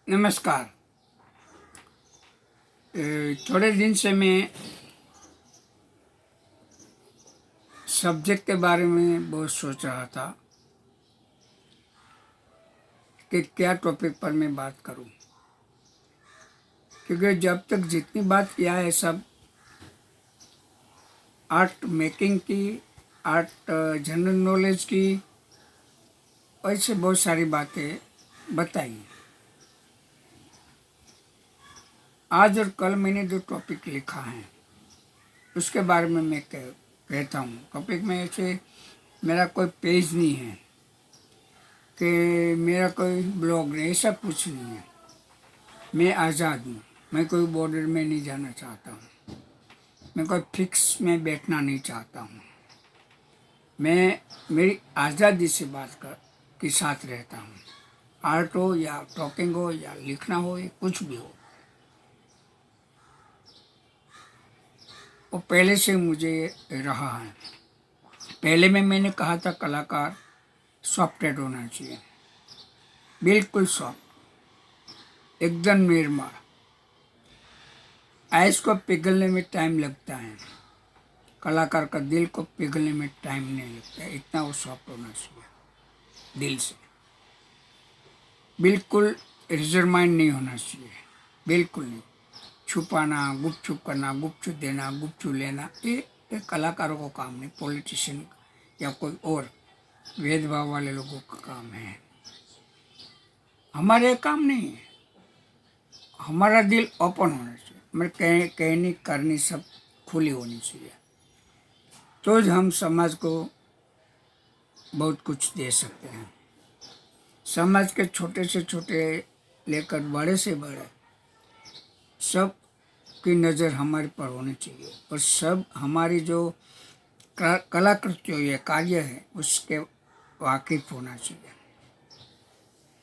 नमस्कार। थोड़े दिन से मैं सब्जेक्ट के बारे में बहुत सोच रहा था कि क्या टॉपिक पर मैं बात करूं, क्योंकि जब तक जितनी बात किया है सब आर्ट मेकिंग की, आर्ट जनरल नॉलेज की, ऐसे बहुत सारी बातें बताई। आज और कल मैंने जो टॉपिक लिखा है उसके बारे में मैं कहता हूँ। टॉपिक में ऐसे मेरा कोई पेज नहीं है कि मेरा कोई ब्लॉग नहीं, ऐसा कुछ नहीं है। मैं आज़ाद हूँ, मैं कोई बॉर्डर में नहीं जाना चाहता हूँ, मैं कोई फिक्स में बैठना नहीं चाहता हूँ। मैं मेरी आज़ादी से बात कर के साथ रहता हूँ। आर्ट हो या टॉकिंग हो या लिखना हो या कुछ भी हो, वो पहले से मुझे रहा है। पहले में मैंने कहा था कलाकार सॉफ्टेड होना चाहिए, बिल्कुल सॉफ्ट, एकदम निर्मल। आइस को पिघलने में टाइम लगता है, कलाकार का दिल को पिघलने में टाइम नहीं लगता है। इतना वो सॉफ्ट होना चाहिए दिल से, बिल्कुल रिजर्व माइंड नहीं होना चाहिए, बिल्कुल नहीं। छुपाना, गुपचुप करना, गुपचुप देना, गुपचुप लेना, ये कलाकारों का काम नहीं, पॉलिटिशियन या कोई और भेदभाव वाले लोगों का काम है। हमारे काम नहीं है। हमारा दिल ओपन होना चाहिए, मेरे कहनी करनी सब खुली होनी चाहिए, तो हम समाज को बहुत कुछ दे सकते हैं। समाज के छोटे से छोटे लेकर बड़े से बड़े सब की नज़र हमारे पर होनी चाहिए, और सब हमारी जो कलाकृति ये कार्य है उसके वाकिफ होना चाहिए।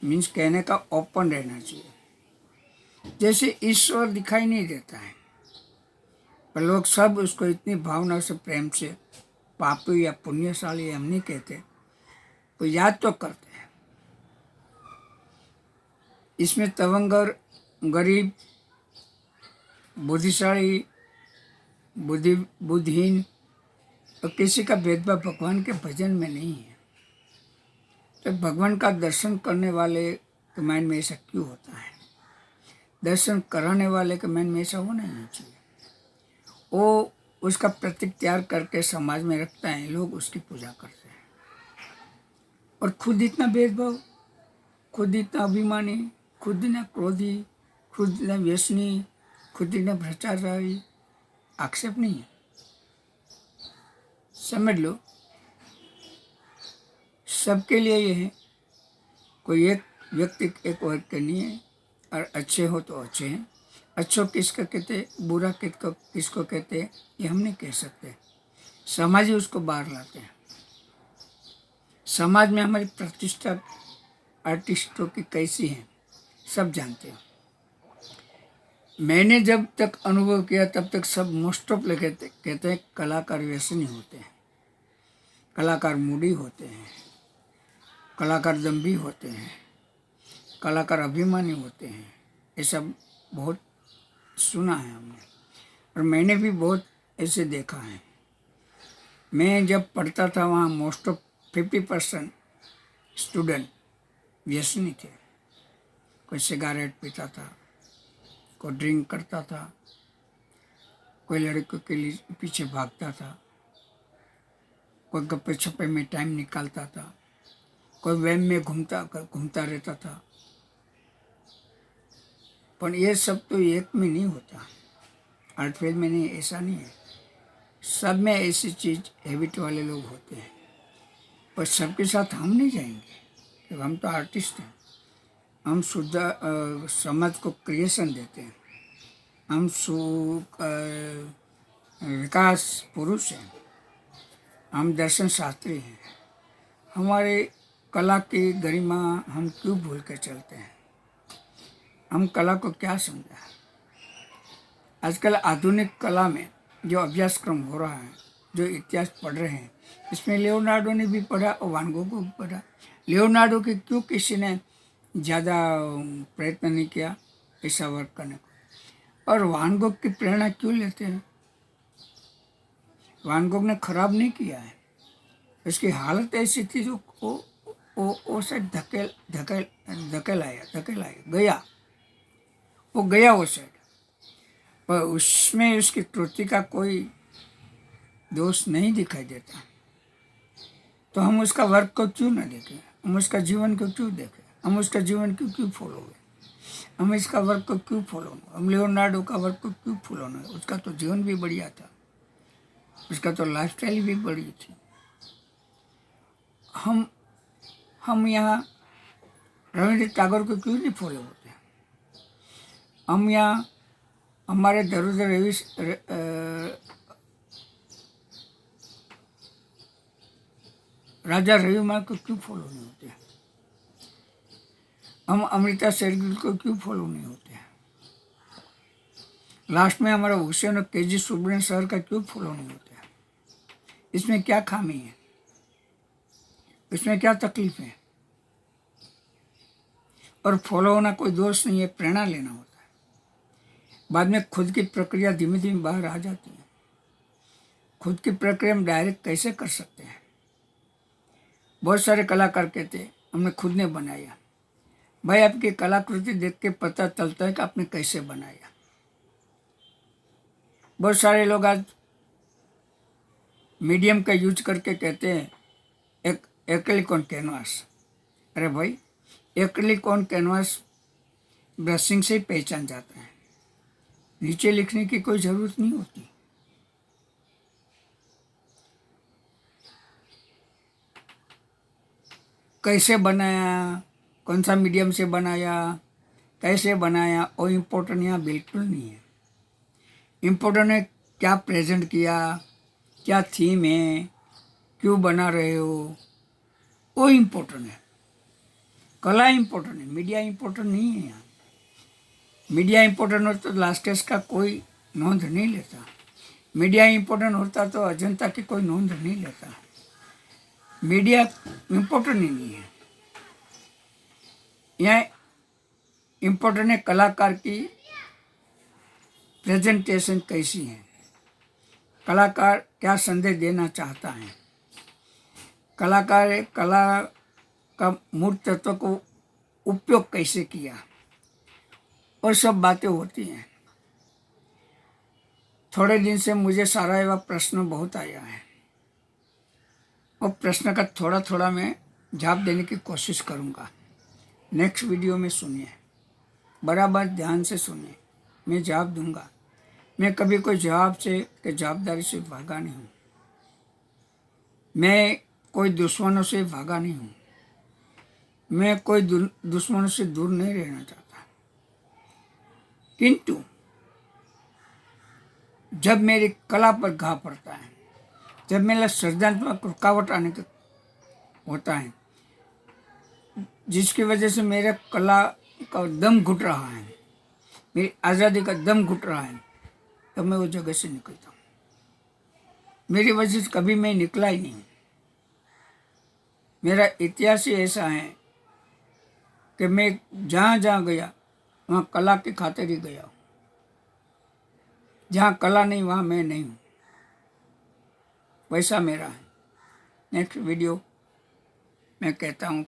मीन्स कहने का ओपन रहना चाहिए। जैसे ईश्वर दिखाई नहीं देता है, पर लोग सब उसको इतनी भावना से, प्रेम से, पापी या पुण्यशाली हम नहीं कहते, तो याद तो करते हैं। इसमें तवंगर, गरीब, बुद्धिशाली, बुद्धिहीन और किसी का भेदभाव भगवान के भजन में नहीं है। तो भगवान का दर्शन करने वाले के मन में ऐसा क्यों होता है? दर्शन कराने वाले के मन में ऐसा होना नहीं चाहिए। वो उसका प्रतीक तैयार करके समाज में रखता है, लोग उसकी पूजा करते हैं, और खुद इतना भेदभाव, खुद इतना अभिमानी, खुद इतना क्रोधी, खुद इतना व्यसनी, खुद इतना भ्रष्टाचारी, आक्षेप नहीं है। समझ लो, सबके लिए ये है, कोई एक व्यक्ति एक वर्ग के नहीं है। और अच्छे हो तो अच्छे हैं, अच्छो किसको कहते, बुरा किसको कहते, ये हम नहीं कह सकते। समाज ही उसको बाहर लाते हैं। समाज में हमारी प्रतिष्ठा आर्टिस्टों की कैसी है सब जानते हैं। मैंने जब तक अनुभव किया तब तक सब मोस्ट ऑफ लोग कहते हैं कलाकार वैसे नहीं होते हैं, कलाकार मूडी होते हैं, कलाकार दम्भी होते हैं, कलाकार अभिमानी होते हैं। ये सब बहुत सुना है हमने, और मैंने भी बहुत ऐसे देखा है। मैं जब पढ़ता था वहाँ मोस्ट ऑफ 50% स्टूडेंट व्यसनी थे। कोई सिगारेट पीता था, कोई ड्रिंक करता था, कोई लड़कों के लिए पीछे भागता था, कोई गप्पे छप्पे में टाइम निकालता था, कोई वैम में घूमता रहता था। पर ये सब तो एक में नहीं होता, आर्ट फील्ड में नहीं, ऐसा नहीं है। सब में ऐसी चीज़ हैबिट वाले लोग होते हैं, पर सबके साथ हम नहीं जाएंगे, क्योंकि हम तो आर्टिस्ट हैं। हम शुद्ध समाज को क्रिएशन देते हैं, हम विकास पुरुष हैं, हम दर्शन शास्त्री हैं। हमारे कला की गरिमा हम क्यों भूल कर चलते हैं? हम कला को क्या समझा? आजकल आधुनिक कला में जो अभ्यासक्रम हो रहा है, जो इतिहास पढ़ रहे हैं, इसमें लियोनार्डो ने भी पढ़ा और वान गॉग को भी पढ़ा। लियोनार्डो की क्यों किसी ने ज़्यादा प्रयत्न नहीं किया ऐसा वर्क करने को। और वान गोग की प्रेरणा क्यों लेते हैं? वान गोग ने खराब नहीं किया है, उसकी हालत ऐसी थी जो वो शायद धकेल धकेल धकेल आया गया, वो गया वो शायद, पर उसमें उसकी कृति का कोई दोष नहीं दिखाई देता। तो हम उसका वर्क को क्यों न देखें, हम उसका जीवन को क्यों देखें, हम उसका जीवन को क्यों फॉलो करें, हम इसका वर्क को क्यों फॉलो न, हम लियोनार्डो का वर्क को क्यों फॉलो न? उसका तो जीवन भी बढ़िया था, उसका तो लाइफस्टाइल भी बड़ी थी। हम यहाँ रविंद्र टैगोर को क्यों नहीं फॉलो होते? हम यहाँ हमारे दरुदर रवि राजा रविमाल को क्यों फॉलो नहीं होते? हम अमृता शेरगिल को क्यों फॉलो नहीं होते? लास्ट में हमारा हुसैन और केजी सुब्रमण्यम सर का क्यों फॉलो नहीं होते? इसमें क्या खामी है, इसमें क्या तकलीफ है? और फॉलो होना कोई दोष नहीं है, प्रेरणा लेना होता है। बाद में खुद की प्रक्रिया धीमे धीमे बाहर आ जाती है। खुद की प्रक्रिया हम डायरेक्ट कैसे कर सकते हैं? बहुत सारे कलाकार कहते हैं हमने खुद ने बनाया। भाई, आपकी कलाकृति देख के पता चलता है कि आपने कैसे बनाया। बहुत सारे लोग आज मीडियम का यूज करके कहते हैं एक एक्रिलिक ऑन कैनवास। अरे भाई, एक्रिलिक ऑन कैनवास ब्रशिंग से ही पहचान जाता है, नीचे लिखने की कोई ज़रूरत नहीं होती। कैसे बनाया, कौन सा मीडियम से बनाया, कैसे बनाया, वो इम्पोर्टेंट यहाँ बिल्कुल नहीं है। इम्पोर्टेंट है क्या प्रेजेंट किया, क्या थीम है, क्यों बना रहे हो, वो इम्पोर्टेंट है। कला इम्पोर्टेंट है, मीडिया इम्पोर्टेंट नहीं है। यहाँ मीडिया इम्पोर्टेंट होता तो लास्टेस का कोई नोंद नहीं लेता। मीडिया इम्पोर्टेंट होता तो अजंता की कोई नोंद नहीं लेता। मीडिया इम्पोर्टेंट ही नहीं है। यहाँ इम्पोर्टेंट है कलाकार की प्रेजेंटेशन कैसी है, कलाकार क्या संदेश देना चाहता है, कलाकार कला का मूर्त तत्व को उपयोग कैसे किया, और सब बातें होती हैं। थोड़े दिन से मुझे सारा प्रश्न बहुत आया है, और प्रश्न का थोड़ा थोड़ा मैं जवाब देने की कोशिश करूँगा। नेक्स्ट वीडियो में सुनिए, बराबर ध्यान से सुनिए, मैं जवाब दूंगा। मैं कभी कोई जवाब से कि जवाबदारी से भागा नहीं हूँ, मैं कोई दुश्मनों से भागा नहीं हूँ, मैं कोई दुश्मनों से दूर नहीं रहना चाहता। किंतु जब मेरी कला पर घा पड़ता है, जब मेरा सृजनात्मक रुकावट आने का होता है, जिसकी वजह से मेरे कला का दम घुट रहा है, मेरी आज़ादी का दम घुट रहा है, तब मैं वो जगह से निकलता हूँ। मेरी वजह से कभी मैं निकला ही नहीं। मेरा इतिहास ही ऐसा है कि मैं जहाँ जहाँ गया वहाँ कला की खातिर ही गया हूँ। जहाँ कला नहीं वहाँ मैं नहीं हूँ, वैसा मेरा है। नेक्स्ट वीडियो मैं कहता हूँ